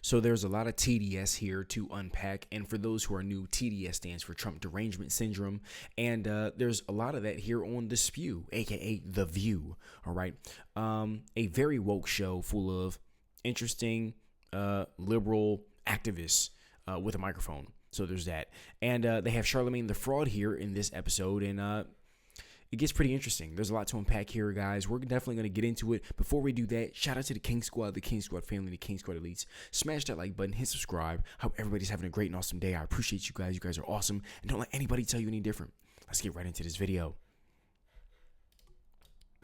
So there's a lot of TDS here to unpack. And for those who are new, TDS stands for Trump Derangement Syndrome. And there's a lot of that here on The Spew, aka The View. All right. A very woke show full of interesting liberal activists with a microphone. So there's that. And they have Charlamagne the Fraud here in this episode. And it gets pretty interesting. There's a lot to unpack here, guys. We're definitely going to get into it. Before we do that, shout out to the King Squad, the King Squad family, the King Squad elites. Smash that like button, hit subscribe. Hope everybody's having a great and awesome day. I appreciate you guys. You guys are awesome. And don't let anybody tell you any different. Let's get right into this video.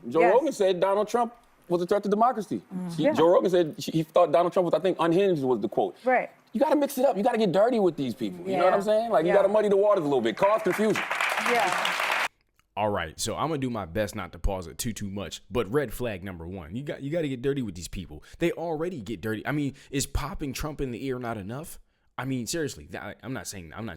Joe Rogan said Donald Trump was a threat to democracy. Joe Rogan said he thought Donald Trump was, I think, unhinged was the quote. Right. You got to mix it up. You got to get dirty with these people. You know what I'm saying? Like, you got to muddy the waters a little bit, cause confusion. Yeah. All right, so I'm gonna do my best not to pause it too much, but red flag number one, you got to get dirty with these people. They already get dirty. I mean, is popping Trump in the ear not enough? I mean, seriously, I'm not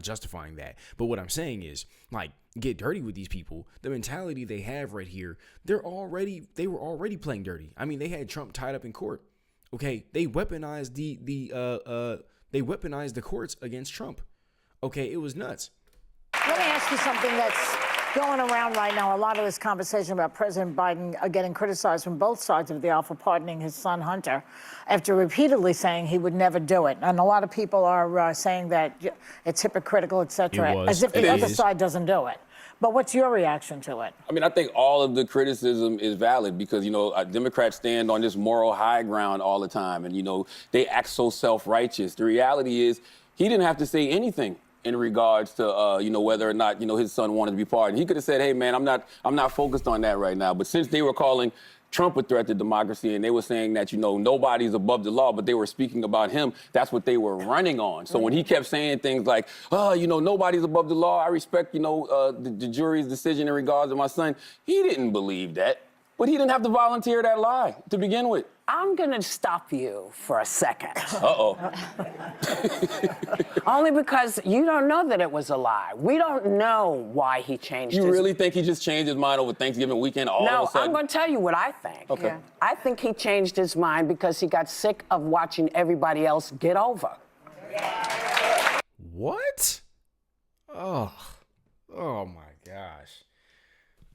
justifying that, but what I'm saying is, like, get dirty with these people. The mentality they have right here, they were already playing dirty. I mean, they had Trump tied up in court. Okay, they weaponized the courts against Trump. Okay, it was nuts. Let me ask you something that's going around right now. A lot of this conversation about President Biden getting criticized from both sides of the aisle for pardoning his son Hunter after repeatedly saying he would never do it. And a lot of people are saying that it's hypocritical, etc., as if the other side doesn't do it. But what's your reaction to it? I mean, I think all of the criticism is valid because, you know, Democrats stand on this moral high ground all the time. And, you know, they act so self-righteous. The reality is he didn't have to say anything in regards to, you know, whether or not, you know, his son wanted to be pardoned. He could have said, hey, man, I'm not focused on that right now. But since they were calling Trump a threat to democracy and they were saying that, you know, nobody's above the law, but they were speaking about him, that's what they were running on. So when he kept saying things like, oh, you know, nobody's above the law, I respect, you know, the jury's decision in regards to my son, he didn't believe that. But he didn't have to volunteer that lie to begin with. I'm going to stop you for a second. Uh-oh. Only because you don't know that it was a lie. We don't know why he changed his mind. You really think he just changed his mind over Thanksgiving weekend all of a sudden? No, I'm going to tell you what I think. Okay. Yeah. I think he changed his mind because he got sick of watching everybody else get over. What? Oh my gosh.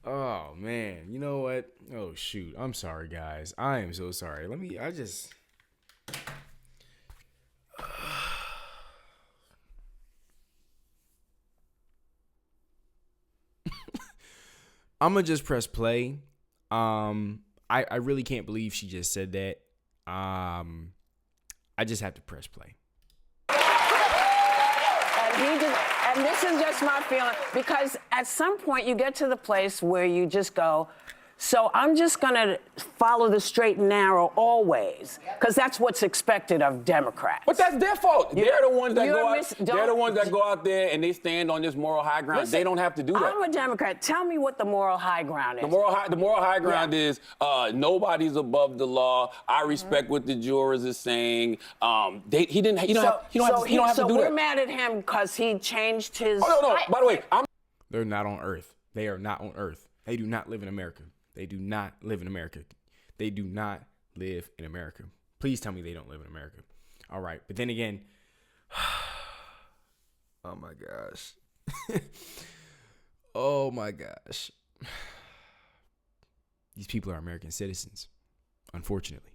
Oh, man. You know what? Oh, shoot. I'm sorry, guys. I am so sorry. I'm going to just press play. I really can't believe she just said that. I just have to press play. And this is just my feeling, because at some point you get to the place where you just go, so I'm just going to follow the straight and narrow always, because that's what's expected of Democrats. But that's their fault. They're the ones that go out. They're the ones that go out there and they stand on this moral high ground. Listen, they don't have to do that. I'm a Democrat. Tell me what the moral high ground is. The moral high ground is nobody's above the law. I respect what the jurors are saying. He don't have to do that. So we're mad at him because he changed his. Oh no. By the way, they're not on Earth. They are not on Earth. They do not live in America. They do not live in America. They do not live in America. Please tell me they don't live in America. All right. But then again, oh my gosh. Oh my gosh. These people are American citizens, unfortunately.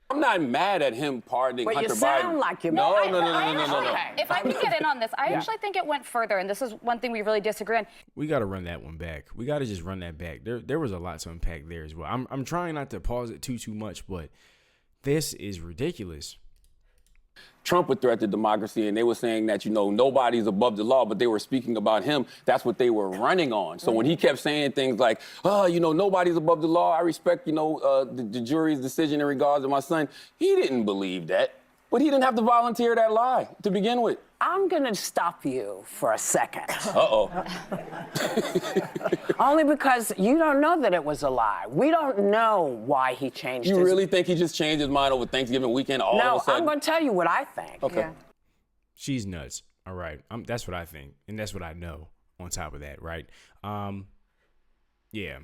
I'm not mad at him pardoning Hunter Biden. But you sound like you're mad. No. If I can get in on this, I actually think it went further, and this is one thing we really disagree on. We got to run that one back. We got to just run that back. There was a lot to unpack there as well. I'm trying not to pause it too much, but this is ridiculous. Trump a threat to democracy, and they were saying that, you know, nobody's above the law, but they were speaking about him. That's what they were running on. So when he kept saying things like, oh, you know, nobody's above the law, I respect, you know, the jury's decision in regards to my son, he didn't believe that. But he didn't have to volunteer that lie to begin with. I'm going to stop you for a second. Uh-oh. Only because you don't know that it was a lie. We don't know why he changed his mind. You really think he just changed his mind over Thanksgiving weekend all of a sudden? No, I'm going to tell you what I think. Okay. Yeah. She's nuts. All right. That's what I think. And that's what I know on top of that, right? Yeah.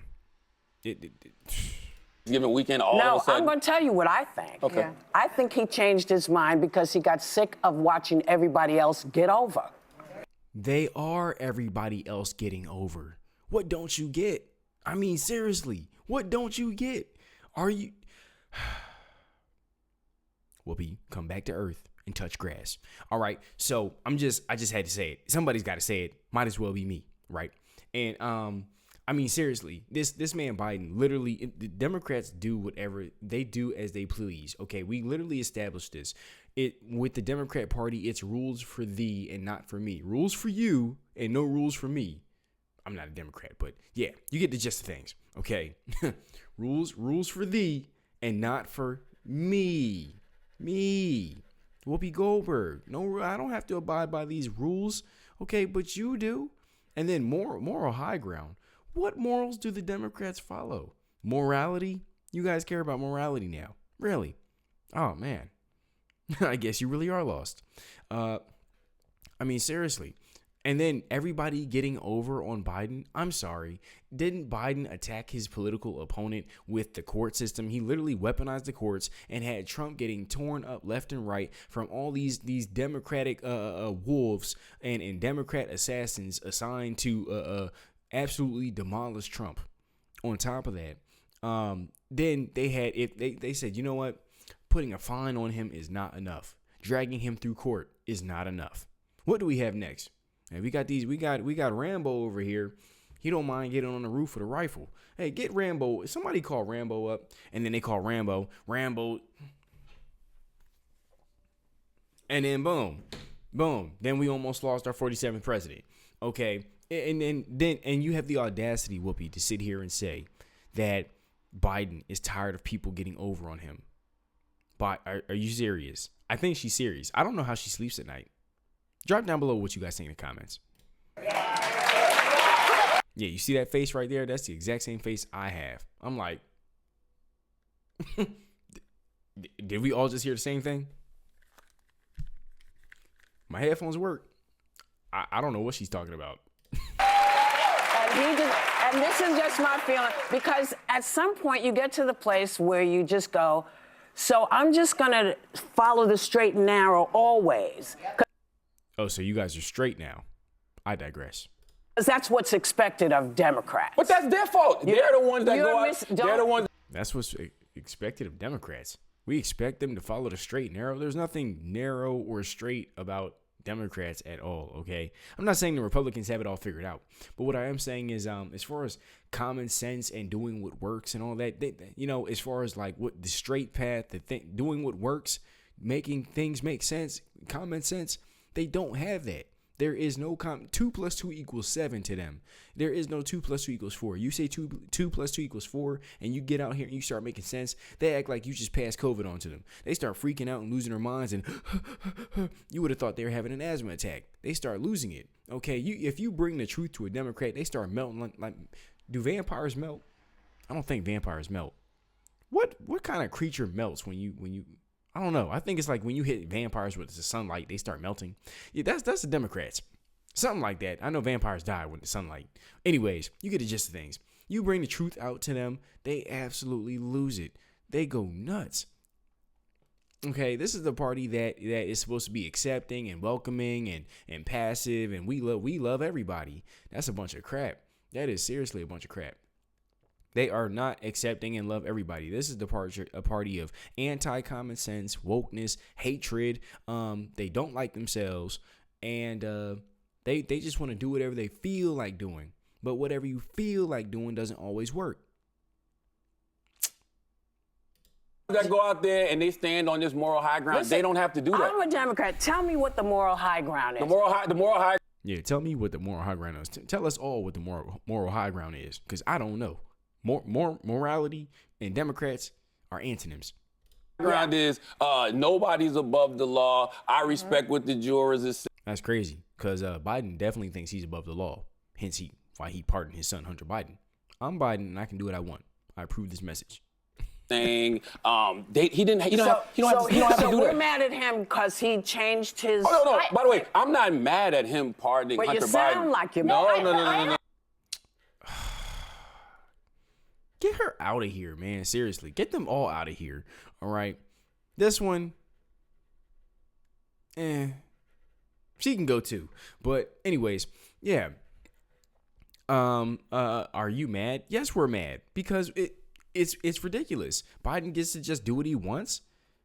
Thanksgiving weekend all of No, a sudden? I'm going to tell you what I think. Okay. Yeah. I think he changed his mind because he got sick of watching everybody else get over. They are everybody else getting over. What don't you get? I mean, seriously, what don't you get? Are you... Whoopi, come back to earth and touch grass. All right, so I just had to say it. Somebody's got to say it. Might as well be me, right? And I mean, seriously, this man Biden, literally, the Democrats do whatever they do as they please. Okay, we literally established this. With the Democrat Party, it's rules for thee and not for me. Rules for you and no rules for me. I'm not a Democrat, but yeah, you get the gist of things. Okay, rules for thee and not for me. Me, Whoopi Goldberg. No, I don't have to abide by these rules. Okay, but you do. And then moral high ground. What morals do the Democrats follow? Morality? You guys care about morality now? Really? Oh man, I guess you really are lost. I mean, seriously. And then everybody getting over on Biden. I'm sorry. Didn't Biden attack his political opponent with the court system? He literally weaponized the courts and had Trump getting torn up left and right from all these Democratic wolves and Democrat assassins assigned to absolutely demolish Trump. On top of that, then they said, you know what? Putting a fine on him is not enough. Dragging him through court is not enough. What do we have next? And we got Rambo over here. He don't mind getting on the roof with a rifle. Hey, get Rambo. Somebody call Rambo up, and then they call Rambo. And then boom. Then we almost lost our 47th president. Okay, and you have the audacity, Whoopi, to sit here and say that Biden is tired of people getting over on him. But are you serious? I think she's serious. I don't know how she sleeps at night. Drop down below what you guys think in the comments. Yeah, you see that face right there? That's the exact same face I have. I'm like, did we all just hear the same thing? My headphones work. I don't know what she's talking about. And this is just my feeling, because at some point you get to the place where you just go, so I'm just going to follow the straight and narrow always. Oh, so you guys are straight now. I digress. Because that's what's expected of Democrats. But that's their fault. They're the ones that go out. They're the ones. That's what's expected of Democrats. We expect them to follow the straight and narrow. There's nothing narrow or straight about Democrats at all, okay? I'm not saying the Republicans have it all figured out. But what I am saying is, as far as common sense and doing what works and all that, as far as like what the straight path, doing what works, making things make sense, common sense, they don't have that. There is no 2 + 2 = 7 to them. There is no 2 + 2 = 4. You say 2 + 2 = 4, and you get out here and you start making sense. They act like you just passed COVID on to them. They start freaking out and losing their minds, and you would have thought they were having an asthma attack. They start losing it. Okay, if you bring the truth to a Democrat, they start melting. Like, do vampires melt? I don't think vampires melt. What kind of creature melts when you? I don't know. I think it's like when you hit vampires with the sunlight, they start melting. Yeah, that's the Democrats. Something like that. I know vampires die with the sunlight. Anyways, you get the gist of things. You bring the truth out to them, they absolutely lose it. They go nuts. Okay, this is the party that is supposed to be accepting and welcoming and passive, and we love everybody. That's a bunch of crap. That is seriously a bunch of crap. They are not accepting and love everybody. This is a party of anti-common sense, wokeness, hatred. They don't like themselves, and they just want to do whatever they feel like doing. But whatever you feel like doing doesn't always work. That go out there and they stand on this moral high ground. Listen, they don't have to do that. I'm a Democrat. Tell me what the moral high ground is. The moral high. Yeah, tell me what the moral high ground is. Tell us all what the moral high ground is, because I don't know. Morality and Democrats are antonyms. Ground is nobody's above the law. I respect what the jurors is saying. That's crazy, because Biden definitely thinks he's above the law. Hence, why he pardoned his son Hunter Biden. I'm Biden, and I can do what I want. I approve this message. He don't have to do So we're that. mad at him because he changed his. Oh no! By the way, I'm not mad at him pardoning But Hunter you sound Biden. like you're No. Get her out of here, man. Seriously, get them all out of here. All right, this one, she can go too. But anyways, yeah. Are you mad? Yes, we're mad because it's ridiculous. Biden gets to just do what he wants,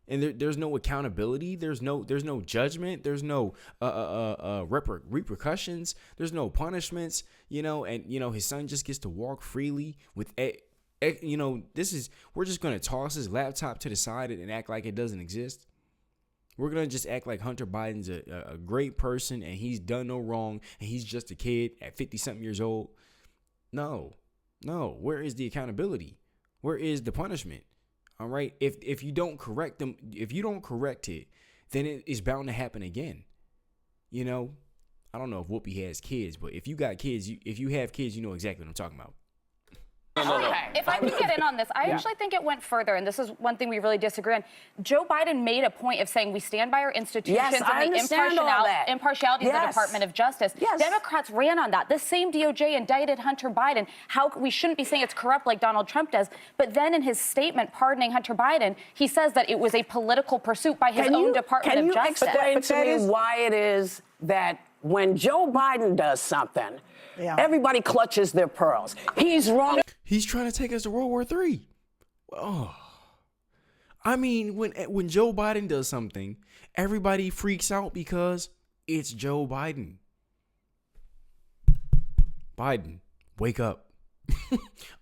and there's no accountability. There's no judgment. There's no repercussions. There's no punishments. And his son just gets to walk freely with. We're just gonna toss his laptop to the side and act like it doesn't exist. We're going to just act like Hunter Biden's a great person and he's done no wrong and he's just a kid at 50-something years old. No. Where is the accountability? Where is the punishment? All right. If you don't correct them, if you don't correct it, then it is bound to happen again. I don't know if Whoopi has kids, but if you got kids, if you have kids, you know exactly what I'm talking about. If I can get in on this, I actually think it went further, and this is one thing we really disagree on. Joe Biden made a point of saying we stand by our institutions and the impartiality of the Department of Justice. Democrats ran on that. The same DOJ indicted Hunter Biden. We shouldn't be saying it's corrupt like Donald Trump does. But then in his statement pardoning Hunter Biden, he says that it was a political pursuit by his own Department of Justice. Can you explain to me why it is that when Joe Biden does something, everybody clutches their pearls? He's wrong. He's trying to take us to World War III. Oh, I mean, when Joe Biden does something, everybody freaks out because it's Joe Biden. Biden, wake up.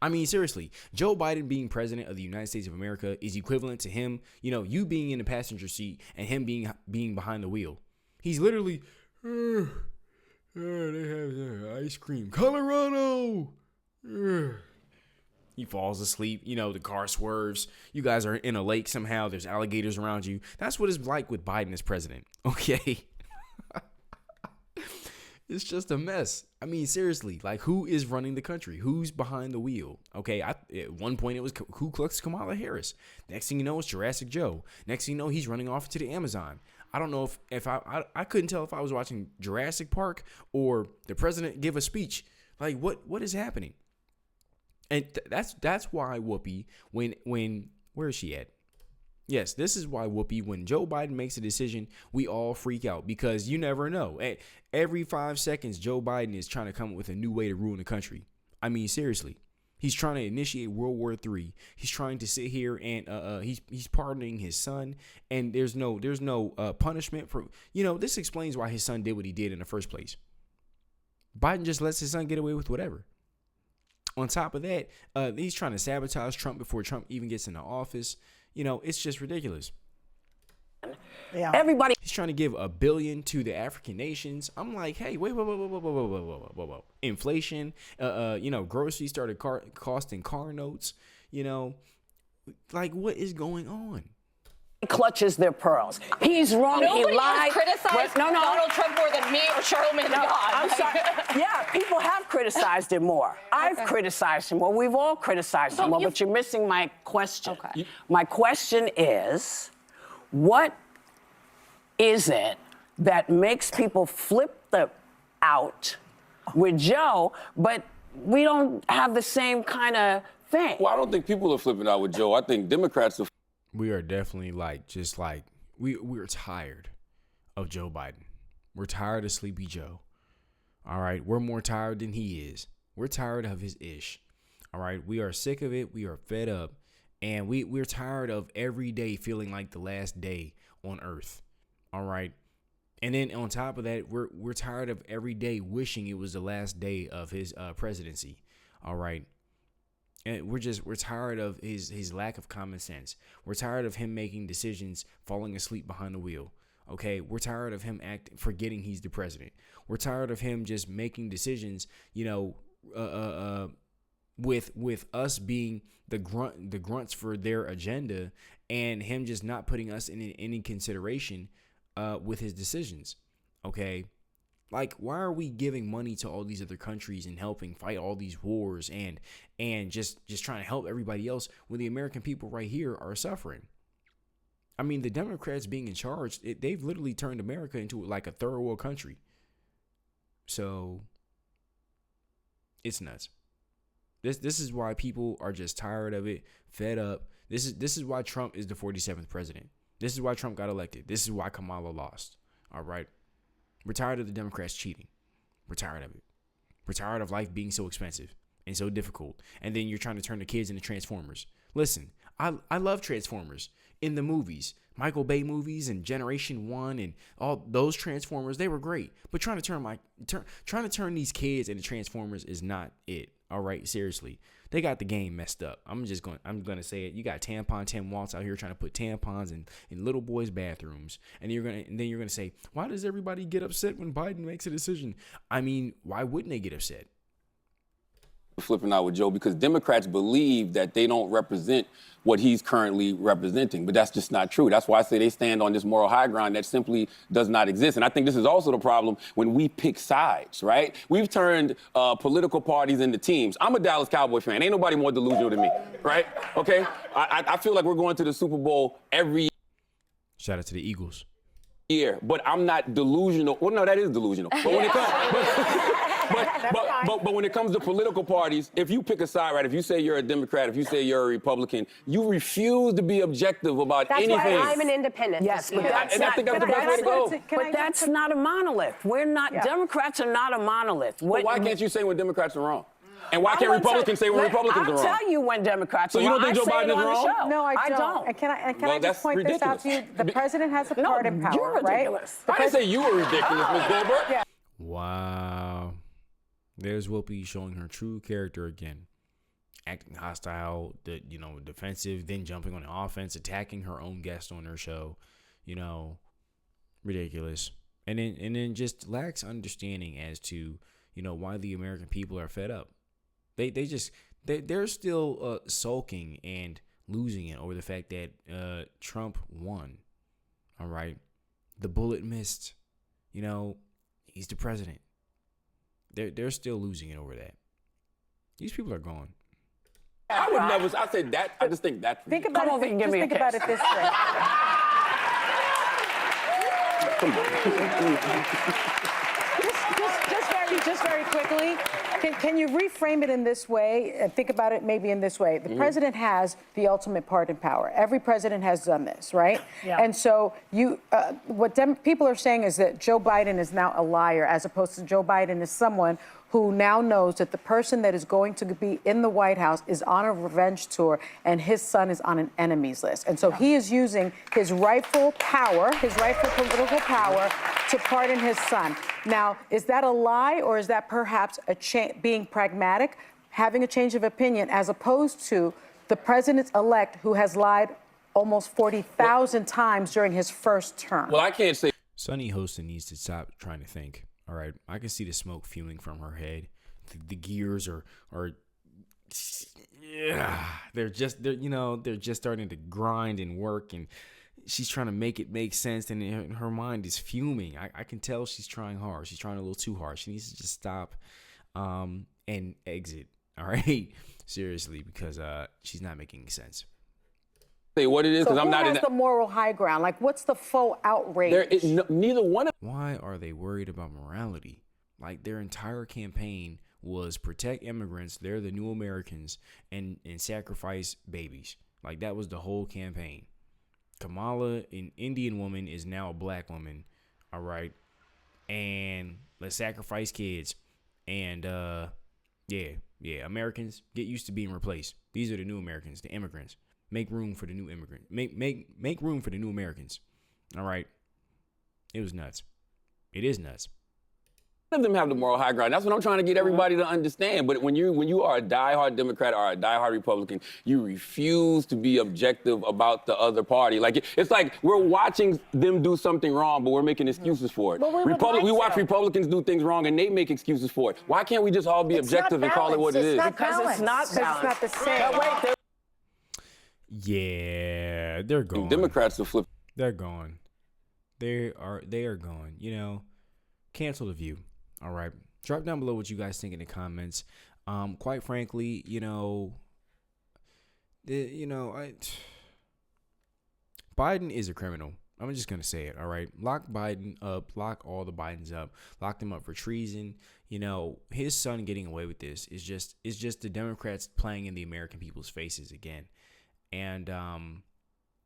I mean, seriously, Joe Biden being president of the United States of America is equivalent to him, you being in the passenger seat and him being behind the wheel. He's literally, they have ice cream. Colorado. He falls asleep. The car swerves. You guys are in a lake somehow. There's alligators around you. That's what it's like with Biden as president. Okay. It's just a mess. I mean, seriously, like, who is running the country? Who's behind the wheel? Okay. At one point it was Ku Klux Kamala Harris. Next thing you know, it's Jurassic Joe. Next thing you know, he's running off to the Amazon. I don't know if I couldn't tell if I was watching Jurassic Park or the president give a speech. Like, what is happening? And that's why Whoopi, when where is she at? Yes, this is why Whoopi, when Joe Biden makes a decision, we all freak out because you never know. Every 5 seconds, Joe Biden is trying to come up with a new way to rule the country. I mean, seriously. He's trying to initiate World War III. He's trying to sit here and he's pardoning his son, and there's no punishment for this explains why his son did what he did in the first place. Biden just lets his son get away with whatever. On top of that, he's trying to sabotage Trump before Trump even gets into office. It's just ridiculous. Yeah. Everybody. He's trying to give $1 billion to the African nations. I'm like, hey, wait. Inflation. Groceries started costing car notes. Like, what is going on? Clutches their pearls. He's wrong. Nobody he lied. has criticized Donald Trump more than me or Charlamagne. I'm sorry. Yeah, people have criticized him more. I've criticized him more. We've all criticized him more. But you're missing my question. Okay. My question is, what is it that makes people flip out with Joe, but we don't have the same kind of thing? Well, I don't think people are flipping out with Joe. I think Democrats are. We are definitely we're tired of Joe Biden. We're tired of Sleepy Joe. All right. We're more tired than he is. We're tired of his ish. All right. We are sick of it. We are fed up. And we're tired of every day feeling like the last day on earth. All right. And then on top of that, we're tired of every day wishing it was the last day of his presidency. All right. And we're tired of his lack of common sense. We're tired of him making decisions, falling asleep behind the wheel. Okay, we're tired of him forgetting he's the president. We're tired of him just making decisions, with us being the grunts for their agenda, and him just not putting us in any consideration with his decisions. Okay. Like, why are we giving money to all these other countries and helping fight all these wars and just trying to help everybody else when the American people right here are suffering? I mean, the Democrats being in charge, they've literally turned America into like a third world country. So it's nuts. This is why people are just tired of it, fed up. This is why Trump is the 47th president. This is why Trump got elected. This is why Kamala lost. All right. We're tired of the Democrats cheating. We're tired of it. We're tired of life being so expensive and so difficult. And then you're trying to turn the kids into Transformers. Listen, I love Transformers in the movies. Michael Bay movies and Generation 1 and all those Transformers, they were great. But trying to turn these kids into Transformers is not it. All right, seriously. They got the game messed up. I'm gonna say it. You got tampon Tim Waltz out here trying to put tampons in little boys' bathrooms. And then you're gonna say, why does everybody get upset when Biden makes a decision? I mean, why wouldn't they get upset? Flipping out with Joe, because Democrats believe that they don't represent what he's currently representing, but that's just not true. That's why I say they stand on this moral high ground that simply does not exist. And I think this is also the problem when we pick sides, right? We've turned political parties into teams. I'm a Dallas Cowboy fan. Ain't nobody more delusional than me, right? Okay? I feel like we're going to the Super Bowl every Shout out to the Eagles. year, but I'm not delusional. Well, no, that is delusional. But when it comes... But when it comes to political parties, if you pick a side, right, if you say you're a Democrat, if you say you're a Republican, you refuse to be objective about anything. That's why I'm an independent. Yes, but I think that's the best way to go. But that's not a monolith. We're not, Democrats are not a monolith. But why can't you say when Democrats are wrong? And why can't Republicans say when Republicans are wrong? I'll tell you when Democrats are wrong. So you don't think Joe Biden is wrong? No, I don't. And can I just point this out to you? The president has a part in power, you're ridiculous. Right? I didn't say you were ridiculous, Ms. Goldberg. Yeah. Wow. There's Whoopi showing her true character again. Acting hostile, defensive, then jumping on the offense, attacking her own guest on her show. Ridiculous. And then just lacks understanding as to, why the American people are fed up. They're still sulking and losing it over the fact that Trump won. All right. The bullet missed. He's the president. They're still losing it over that. These people are gone. I would never. I said that. I just think that's. Think about it. Just think about it this way. Come on. Just very quickly. Can you reframe it in this way and think about it maybe in this way? The president has the ultimate part in power. Every president has done this, right? Yeah. And so what people are saying is that Joe Biden is now a liar, as opposed to Joe Biden is someone who now knows that the person that is going to be in the White House is on a revenge tour and his son is on an enemies list. And so he is using his rightful power, his rightful political power, to pardon his son. Now, is that a lie, or is that perhaps being pragmatic, having a change of opinion, as opposed to the president-elect who has lied almost 40,000 times during his first term? Well, I can't say. Sonny Hostin needs to stop trying to think. All right, I can see the smoke fuming from her head. The gears are they're just starting to grind and work, and she's trying to make it make sense, and her mind is fuming. I can tell she's trying hard. She's trying a little too hard. She needs to just stop and exit. All right, seriously, because she's not making sense. Say what it is, because so I'm not in the moral high ground. Like, what's the faux outrage? Neither one of. Why are they worried about morality? Like, their entire campaign was protect immigrants, they're the new Americans, and sacrifice babies. Like, that was the whole campaign. Kamala, an Indian woman, is now a black woman. All right. And let's sacrifice kids. And Americans, get used to being replaced. These are the new Americans, the immigrants. Make room for the new immigrant. Make room for the new Americans. All right. It was nuts. It is nuts. None of them have the moral high ground. That's what I'm trying to get everybody to understand. But when you are a diehard Democrat or a diehard Republican, you refuse to be objective about the other party. Like, it's like we're watching them do something wrong, but we're making excuses for it. We watch Republicans do things wrong, and they make excuses for it. Why can't we just all be objective and call it what it is? Because it's not balanced. It's not the same. Yeah, they're gone. Democrats will flip. They're gone. They are gone. Cancel The View. All right. Drop down below what you guys think in the comments. Quite frankly, Biden is a criminal. I'm just gonna say it. All right, lock Biden up. Lock all the Bidens up. Lock them up for treason. You know, his son getting away with this is just the Democrats playing in the American people's faces again. And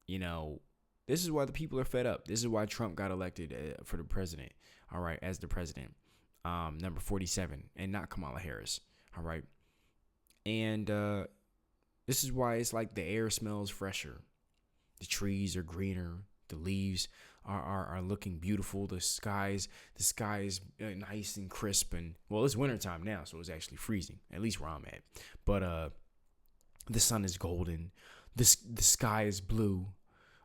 you know, this is why the people are fed up. This is why Trump got elected for the president. All right, as the president, number 47, and not Kamala Harris. All right, and this is why it's like the air smells fresher. The trees are greener. The leaves are looking beautiful. The skies nice and crisp. And well, it's wintertime now, so it's actually freezing, at least where I'm at. But the sun is golden. The sky is blue.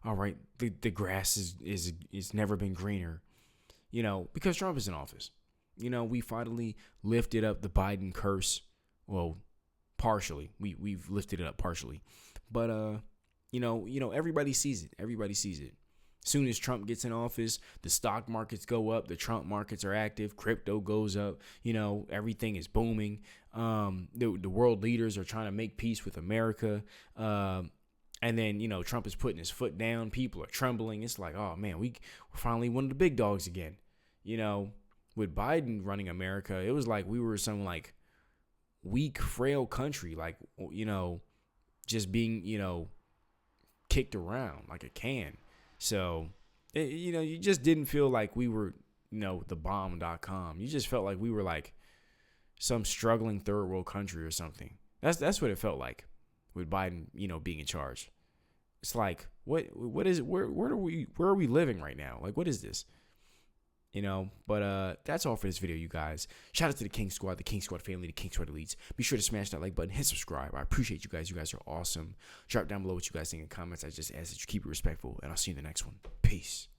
All right. The grass is never been greener. You know, because Trump is in office. You know, we finally lifted up the Biden curse. Well, partially. We've lifted it up partially. But you know, everybody sees it. Everybody sees it. Soon as Trump gets in office, the stock markets go up. The Trump markets are active. Crypto goes up. You know, everything is booming. The world leaders are trying to make peace with America. And then, you know, Trump is putting his foot down. People are trembling. It's like, oh, man, we're finally one of the big dogs again. You know, with Biden running America, it was like we were some, like, weak, frail country. Like, you know, just being, you know, kicked around like a can. So, you know, you just didn't feel like we were, you know, the bomb.com. You just felt like we were like some struggling third world country or something. That's what it felt like with Biden, you know, being in charge. It's like, what is it? Where are we living right now? Like, what is this? You know, but that's all for this video, you guys. Shout out to the King Squad, the King Squad family, the King Squad elites. Be sure to smash that like button, hit subscribe. I appreciate you guys. You guys are awesome. Drop down below what you guys think in comments. I just ask that you keep it respectful, and I'll see you in the next one. Peace.